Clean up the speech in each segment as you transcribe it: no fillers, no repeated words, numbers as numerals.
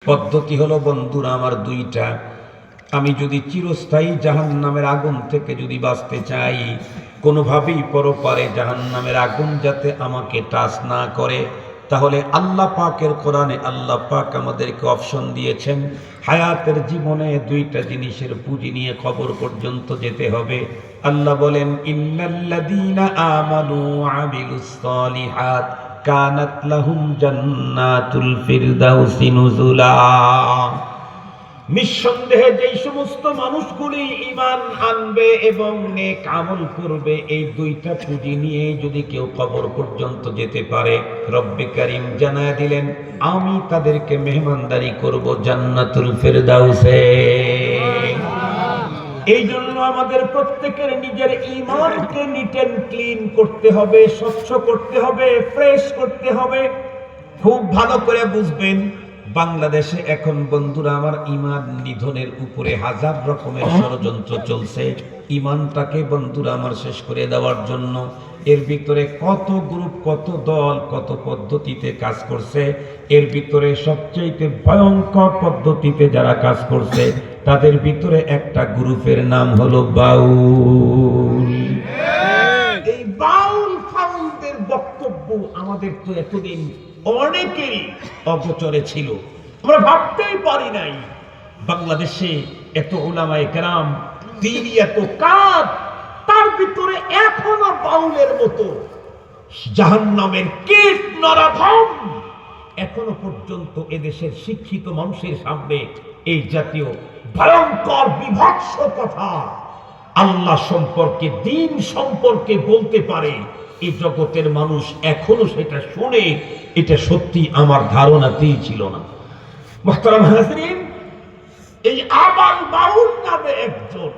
পদ্ধতি হলো বন্ধুরা আমার দুইটা। আমি যদি চিরস্থায়ী জাহান্নামের আগুন থেকে যদি বাঁচতে চাই, কোনোভাবেই পরপারে জাহান্নামের আগুন যাতে আমাকে টাচ না করে, তাহলে আল্লাহ পাকের কোরআনে আল্লাহ পাক আমাদেরকে অপশন দিয়েছেন, হায়াতের জীবনে দুইটা জিনিসের পুঁজি নিয়ে কবর পর্যন্ত যেতে হবে। আল্লাহ বলেন, ইন্নাল্লাযীনা আমানু ওয়া আমিলুস সালিহাত কানাত লাহুম জান্নাতুল ফিরদাউসি নুজুলা। নিঃসন্দেহে যেই সমস্ত মানুষগুলি ঈমান আনবে এবং নেক আমল করবে, এই দুইটা পুঁজি নিয়ে যদি কেউ কবর পর্যন্ত যেতে পারে, রব্বে কারীম জানায় দিলেন, আমি তাদেরকে মেহমানদারি করব জান্নাতুল ফিরদাউসে। এই জন্য আমাদের প্রত্যেকের নিজের ঈমানকে নিট এন্ড ক্লিন করতে হবে, স্বচ্ছ করতে হবে, ফ্রেশ করতে হবে। খুব ভালো করে বুঝবেন, বাংলাদেশে এখন বন্ধুরা আমার ঈমান নিধনের উপরে হাজার রকমের ষড়যন্ত্র চলছে ঈমানটাকে বন্ধুরা আমার শেষ করে দেওয়ার জন্য। এর ভিতরে কত গ্রুপ, কত দল, কত পদ্ধতিতে কাজ করছে। এর ভিতরে সবচেয়ে ভয়ঙ্কর পদ্ধতিতে যারা কাজ করছে, তাদের ভিতরে একটা গ্রুপের নাম হলো বাউল। এই বাউল ফাউলদের বক্তব্য আমাদের তো এতদিন অনেকেরই অগোচরে ছিল, আমরা ভাবতেই পারি নাই বাংলাদেশে এত উলামায়ে কেরাম, দ্বীনি এত কাজ, তার ভিতরে এখনো বাউলের মতো জাহান্নামের কীট নরধম এখনো পর্যন্ত এদেশের শিক্ষিত মানুষের সামনে এই জাতীয় ভয়ঙ্কর বিভৎস কথা আল্লাহ সম্পর্কে, দ্বীন সম্পর্কে বলতে পারে। এই জগতের মানুষ এখনো সেটা শুনে, এটা সত্যি আমার ধারণাতেই ছিল না। মুহতারাম হাজরিন, এই আবাল বাউল নামে একজন,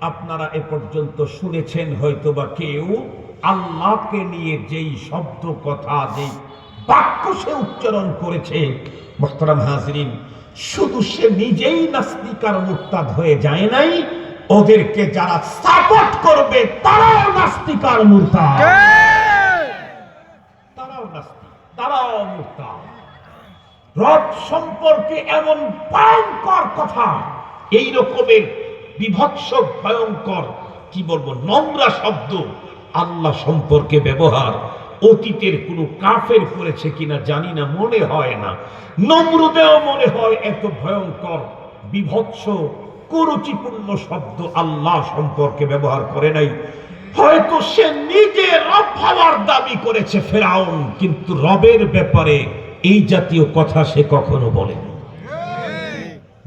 আপনারা এ পর্যন্ত শুনেছেন হয়তোবা কেউ আল্লাহকে নিয়ে যেই শব্দ কথা, যেই বাক্য সে উচ্চারণ করেছে, মুহতারাম হাজরিন, শুধু সে নিজেই নাস্তিক আর মুরতাদ হয়ে যায় নাই, ওদেরকে যারা সাপোর্ট করবে তারাও নাস্তিক আর মুরতাদ, তারাও নাস্তিক, তারাও মুরতাদ। রব সম্পর্কে এমন ভয়ঙ্কর কথা, এই রকমের বিভৎস ভয়ঙ্কর, কি বলবো, নোংরা শব্দ আল্লাহ সম্পর্কে ব্যবহার অতীতের কোন কাফের করেছে কিনা জানি না, মনে হয় না। নমরুদেও মনে হয় এত ভয়ঙ্কর বিভৎস কুরুচিপূর্ণ শব্দ আল্লাহ সম্পর্কে ব্যবহার করে নাই। হয়তো সে নিজে রব হওয়ার দাবি করেছে ফেরাউন, কিন্তু রবের ব্যাপারে এই জাতীয় কথা সে কখনো বলেনি,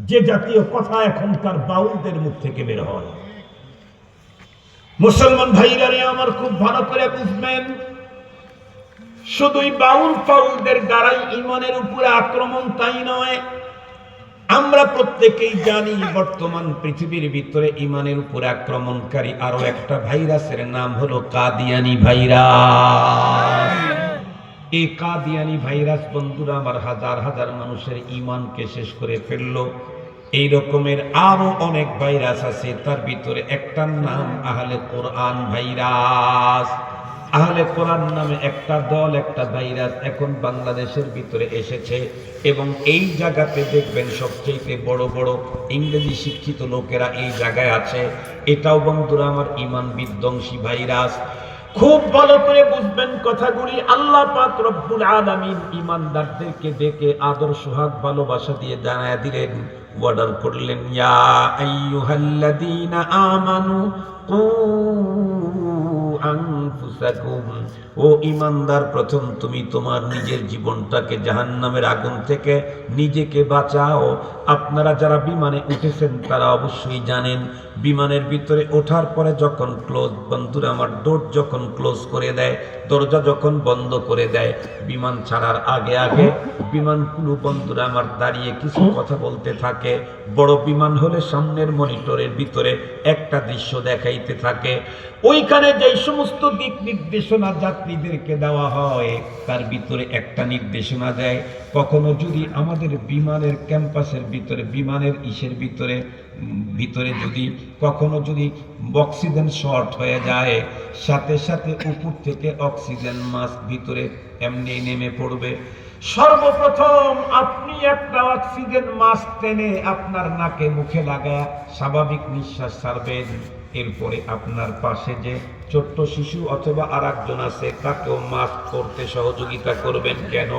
যে জাতীয় কথা এখনকার বাউলদের মুখ থেকে বের হয়। মুসলমান ভাইরা রে আমার, খুব ভালো করে বুঝবেন, শুধুই বাউল ফাউলদের দ্বারাই ঈমানের উপরে আক্রমণ তাই নয়। আমরা প্রত্যেকেই জানি বর্তমান পৃথিবীর ভিতরে ঈমানের উপরে আক্রমণকারী আরো একটা ভাইরাসের নাম হলো কাদিয়ানি ভাইরাস। এই কাদিয়ানি ভাইরাস বন্ধুরা আমার হাজার হাজার মানুষের ঈমানকে শেষ করে ফেললো। এই রকমের আরো অনেক ভাইরাস আছে, তার ভিতরে একটার নাম আহলে কোরআন ভাইরাস। আহলে কোরআন নামে একটা দল, একটা ভাইরাস এখন বাংলাদেশের ভিতরে এসেছে, এবং এই জায়গাতে দেখবেন সবচেয়ে বড় বড় ইংরেজি শিক্ষিত লোকেরা এই জায়গায় আছে। এটাও বন্ধুরা আমার ঈমান বিধ্বংসী ভাইরাস। খুব ভালো করে বুঝবেন কথাগুলি। আল্লাহ পাক রব্বুল আলামিন ঈমানদারদেরকে দেখে আদর সোহাগ ভালোবাসা দিয়ে জানায়া দিলেন, ওয়ার্ডার করলেন, ইয়া আইয়ুহাল্লাযীনা আমানু কু আনফুসাকুম, ও ঈমানদার, প্রথম তুমি তোমার নিজের জীবনটাকে জাহান্নামের আগুন থেকে নিজেকে বাঁচাও। আপনারা যারা বিমানে উঠেছেন তারা অবশ্যই জানেন, বিমানের ভিতরে ওঠার পরে যখন ক্লোজ, বন্ধুরা আমার, ডোর যখন ক্লোজ করে দেয়, দরজা যখন বন্ধ করে দেয়, বিমান ছাড়ার আগে আগে বিমানগুলো বন্ধুরা আমার দাঁড়িয়ে কিছু কথা বলতে থাকে। বড় বিমান হলে সামনের মনিটরের ভিতরে একটা দৃশ্য দেখাইতে থাকে। ওইখানে যেই সমস্ত দিক নির্দেশনা যাত্রীদেরকে দেওয়া হয়, তার ভিতরে একটা নির্দেশনা দেয়, কখনো যদি আমাদের বিমানের ক্যাম্পাসের ভিতরে, বিমানের ইসের ভিতরে যদি কখনো যদি অক্সিজেন শর্ট হয়ে যায়, সাথে সাথে উপর থেকে অক্সিজেন মাস্ক ভিতরে এমনি নেমে পড়বে। সর্বপ্রথম আপনি একটা অক্সিজেন মাস্ক টেনে আপনার নাকে মুখে লাগায় স্বাভাবিক নিঃশ্বাস ছাড়বেন। এরপরে আপনার পাশে যে ছোট্ট শিশু অথবা আরেকজন আছে তাকেও মাস্ক পরতে সহযোগিতা করবেন। কেন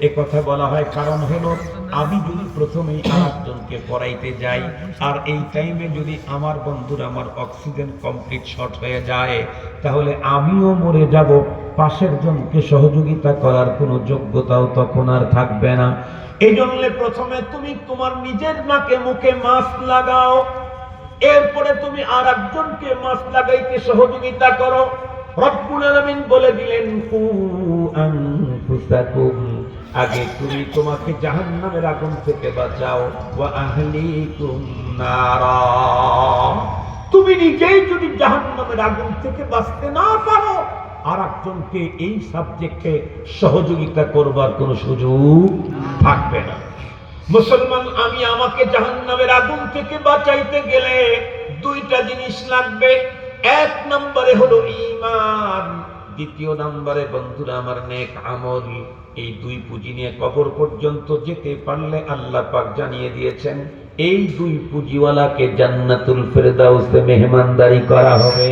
এ কথা বলা হয়? কারণ হলো আমি যদি প্রথমেই আরেকজনকে পড়াইতে যাই আর এই টাইমে যদি আমার বন্ধুর আমার অক্সিজেন কমপ্লিট শর্ট হয়ে যায়, তাহলে আমিও মরে যাব, পাশের জনকে সহযোগিতা করার কোনো যোগ্যতাও তখন আর থাকবে না। এই জন্য প্রথমে তুমি তোমার নিজের নাকে মুখে মাস্ক লাগাও, এরপরে তুমি আর একজনকে মাস্ক লাগাইতে সহযোগিতা করো। রব্বুল আলামিন বলে দিলেন কু আনফুসাকুম, আগে তুমি তোমাকে জাহান্নামের আগুন থেকে বাঁচাও, ওয়া আহলিকুম নারা, তুমি নিজেই যদি জাহান্নামের আগুন থেকে বাঁচতে না পারো আর একজনকে এই সাবজেক্টে সহযোগিতা করবার কোনো সুযোগ থাকবে না। মুসলমান, আমি আমাকে জাহান্নামের আগুন থেকে বাঁচাইতে গেলে দুইটা জিনিস লাগবে। এক নম্বরে হলো ঈমান, দ্বিতীয় নম্বরে বন্ধুরা আমার নেক আমল। এই দুই পুঁজি নিয়ে কবর পর্যন্ত যেতে পারলে আল্লাহ পাক জানিয়ে দিয়েছেন এই দুই পুঁজিওয়ালাকে জান্নাতুল ফেরদাউসে মেহমানদারি করা হবে।